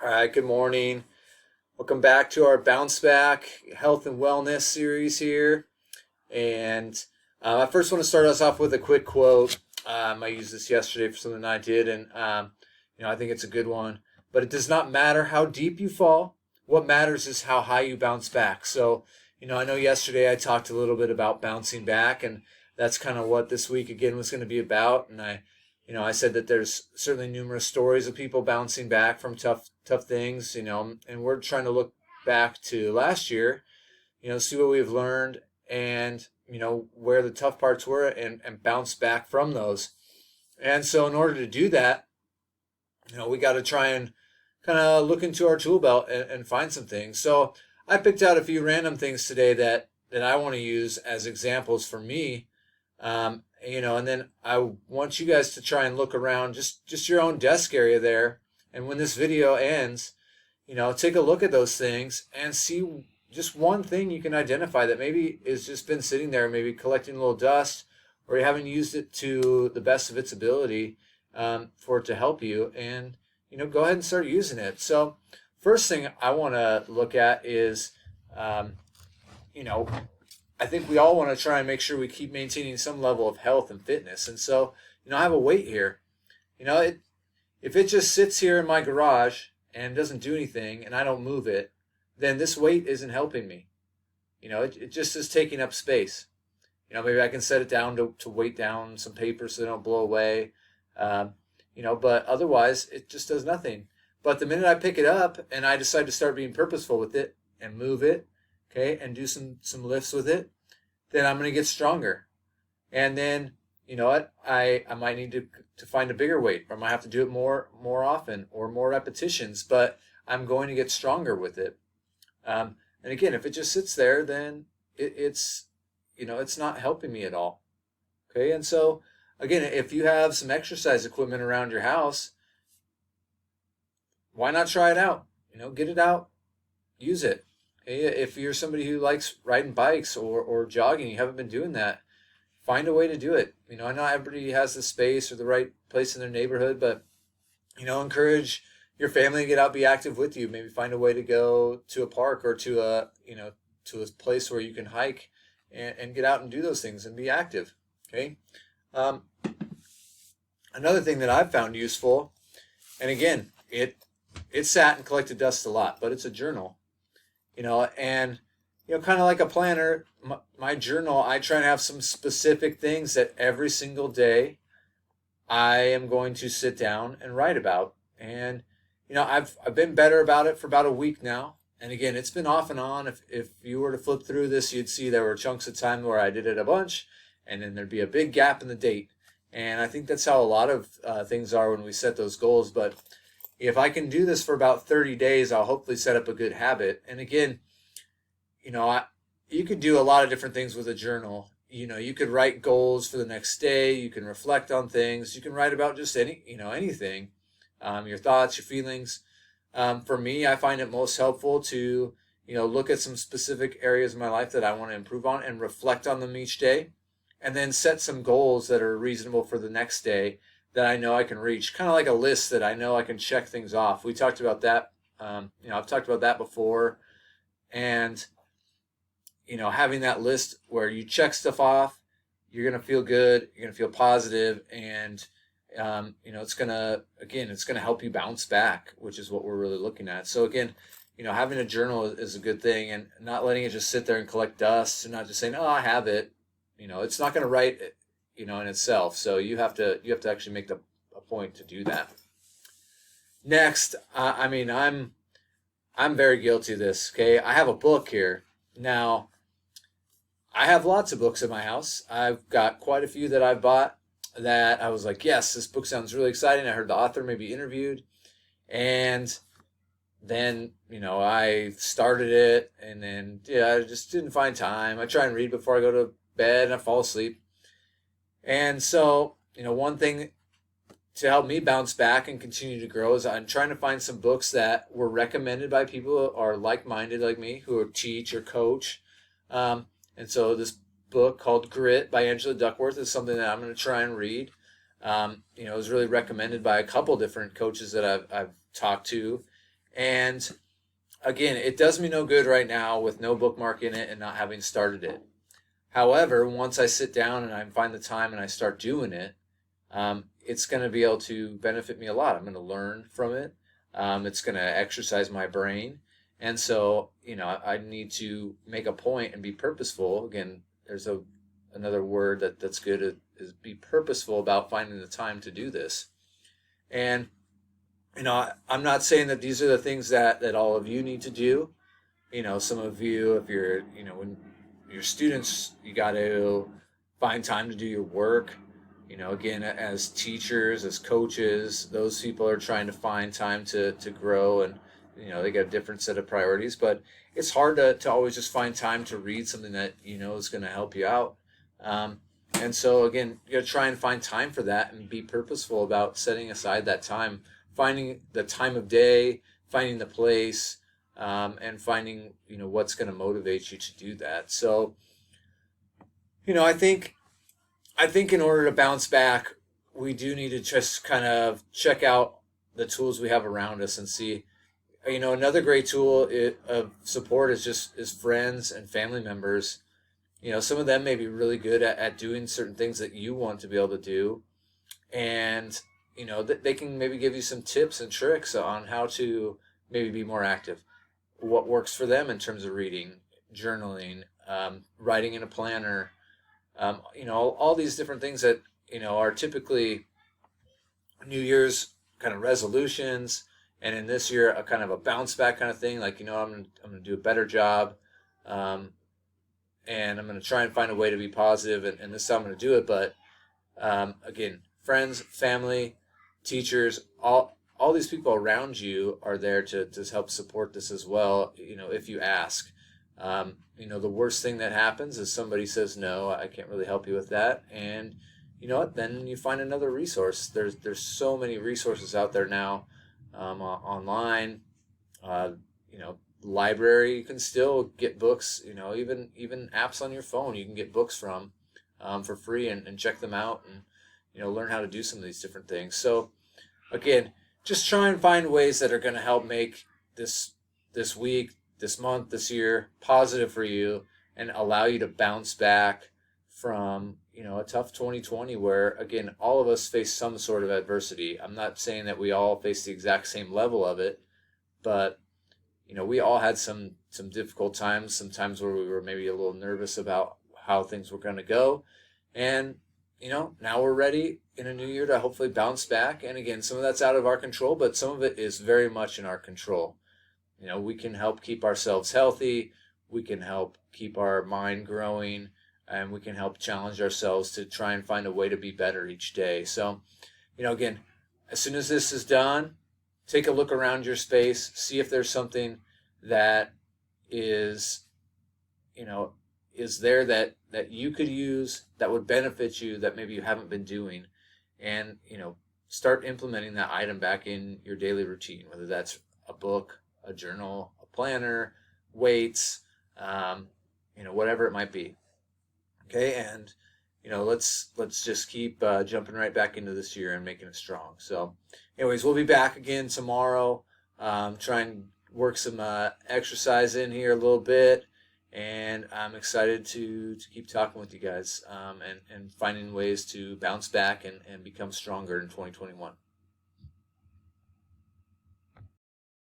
All right, good morning. Welcome back to our Bounce Back Health and Wellness series here. And I first want to start us off with a quick quote. I used this yesterday for something I did, and I think it's a good one. But it does not matter how deep you fall. What matters is how high you bounce back. So, I know yesterday I talked a little bit about bouncing back, and that's kind of what this week again was going to be about. And I said that there's certainly numerous stories of people bouncing back from tough things, and we're trying to look back to last year, see what we've learned and, where the tough parts were and bounce back from those. And so in order to do that, we got to try and kind of look into our tool belt and find some things. So I picked out a few random things today that I want to use as examples for me. And then I want you guys to try and look around just your own desk area there. And when this video ends, take a look at those things and see just one thing you can identify that maybe has just been sitting there, maybe collecting a little dust, or you haven't used it to the best of its ability for it to help you. And, go ahead and start using it. So first thing I want to look at is, I think we all want to try and make sure we keep maintaining some level of health and fitness. And so, I have a weight here. If it just sits here in my garage and doesn't do anything and I don't move it, then this weight isn't helping me. It just is taking up space. Maybe I can set it down to weight down some paper so they don't blow away. But otherwise it just does nothing. But the minute I pick it up and I decide to start being purposeful with it and move it, okay, and do some lifts with it, then I'm going to get stronger. And then, I might need to find a bigger weight, or I might have to do it more often or more repetitions, but I'm going to get stronger with it. And again, if it just sits there, then it's not helping me at all. Okay. And so again, if you have some exercise equipment around your house, why not try it out? Get it out, use it. If you're somebody who likes riding bikes or jogging, you haven't been doing that, find a way to do it. Not everybody has the space or the right place in their neighborhood, but, encourage your family to get out, be active with you. Maybe find a way to go to a park or to a place where you can hike and get out and do those things and be active. Okay. Another thing that I've found useful, and again, it sat and collected dust a lot, but it's a journal. Kind of like a planner, my journal, I try and have some specific things that every single day I am going to sit down and write about. And, I've been better about it for about a week now. And again, it's been off and on. If you were to flip through this, you'd see there were chunks of time where I did it a bunch, and then there'd be a big gap in the date. And I think that's how a lot of things are when we set those goals. But if I can do this for about 30 days, I'll hopefully set up a good habit. And again, you could do a lot of different things with a journal. You could write goals for the next day. You can reflect on things. You can write about just anything, your thoughts, your feelings. For me, I find it most helpful to, look at some specific areas of my life that I want to improve on and reflect on them each day, and then set some goals that are reasonable for the next day that I know I can reach. Kind of like a list that I know I can check things off. We talked about that. I've talked about that before. And, having that list where you check stuff off, you're going to feel good, you're going to feel positive, and, it's going to help you bounce back, which is what we're really looking at. So again, having a journal is a good thing, and not letting it just sit there and collect dust, and not just saying, oh, I have it. It's not going to write it, in itself. So you have to actually make a point to do that. Next, I'm very guilty of this. Okay. I have a book here. Now, I have lots of books in my house. I've got quite a few that I've bought that I was like, yes, this book sounds really exciting. I heard the author maybe interviewed, and then, I started it, and then, I just didn't find time. I try and read before I go to bed and I fall asleep. And so, one thing to help me bounce back and continue to grow is I'm trying to find some books that were recommended by people who are like-minded like me, who teach or coach. And so this book called Grit by Angela Duckworth is something that I'm going to try and read. It was really recommended by a couple different coaches that I've talked to. And again, it does me no good right now with no bookmark in it and not having started it. However, once I sit down and I find the time and I start doing it, it's going to be able to benefit me a lot. I'm going to learn from it. It's going to exercise my brain. And so, I need to make a point and be purposeful. Again, there's another word that's good is be purposeful about finding the time to do this. And, I'm not saying that these are the things that all of you need to do. Some of you, if you're, when you're students, you got to find time to do your work. Again, as teachers, as coaches, those people are trying to find time to grow, and they got a different set of priorities. But it's hard to always just find time to read something that is going to help you out. And so again, you got to try and find time for that and be purposeful about setting aside that time, finding the time of day, finding the place, and finding what's going to motivate you to do that. So I think in order to bounce back, we do need to just kind of check out the tools we have around us and see. Another great tool of support is friends and family members. Some of them may be really good at doing certain things that you want to be able to do, and they can maybe give you some tips and tricks on how to maybe be more active. What works for them in terms of reading, journaling, writing in a planner. All these different things that, are typically New Year's kind of resolutions. And in this year, a kind of a bounce back kind of thing. Like, I'm going to do a better job. And I'm going to try and find a way to be positive. And this is how I'm going to do it. But, again, friends, family, teachers, all these people around you are there to help support this as well, if you ask. The worst thing that happens is somebody says, no, I can't really help you with that. And you know what? Then you find another resource. There's so many resources out there now, online, library. You can still get books, even apps on your phone you can get books from, for free and check them out and, learn how to do some of these different things. So again, just try and find ways that are going to help make this week, this month, this year positive for you and allow you to bounce back from, a tough 2020 where, again, all of us face some sort of adversity. I'm not saying that we all face the exact same level of it, but, we all had some difficult times, some times where we were maybe a little nervous about how things were going to go. And, now we're ready in a new year to hopefully bounce back. And again, some of that's out of our control, but some of it is very much in our control. We can help keep ourselves healthy. We can help keep our mind growing, and we can help challenge ourselves to try and find a way to be better each day. So, again, as soon as this is done, take a look around your space, see if there's something that is there that you could use that would benefit you that maybe you haven't been doing, and, start implementing that item back in your daily routine, whether that's a book, a journal, a planner, weights, whatever it might be. Okay, and let's just keep jumping right back into this year and making it strong. So, anyways, we'll be back again tomorrow. Try and work some exercise in here a little bit, and I'm excited to keep talking with you guys, and finding ways to bounce back and become stronger in 2021.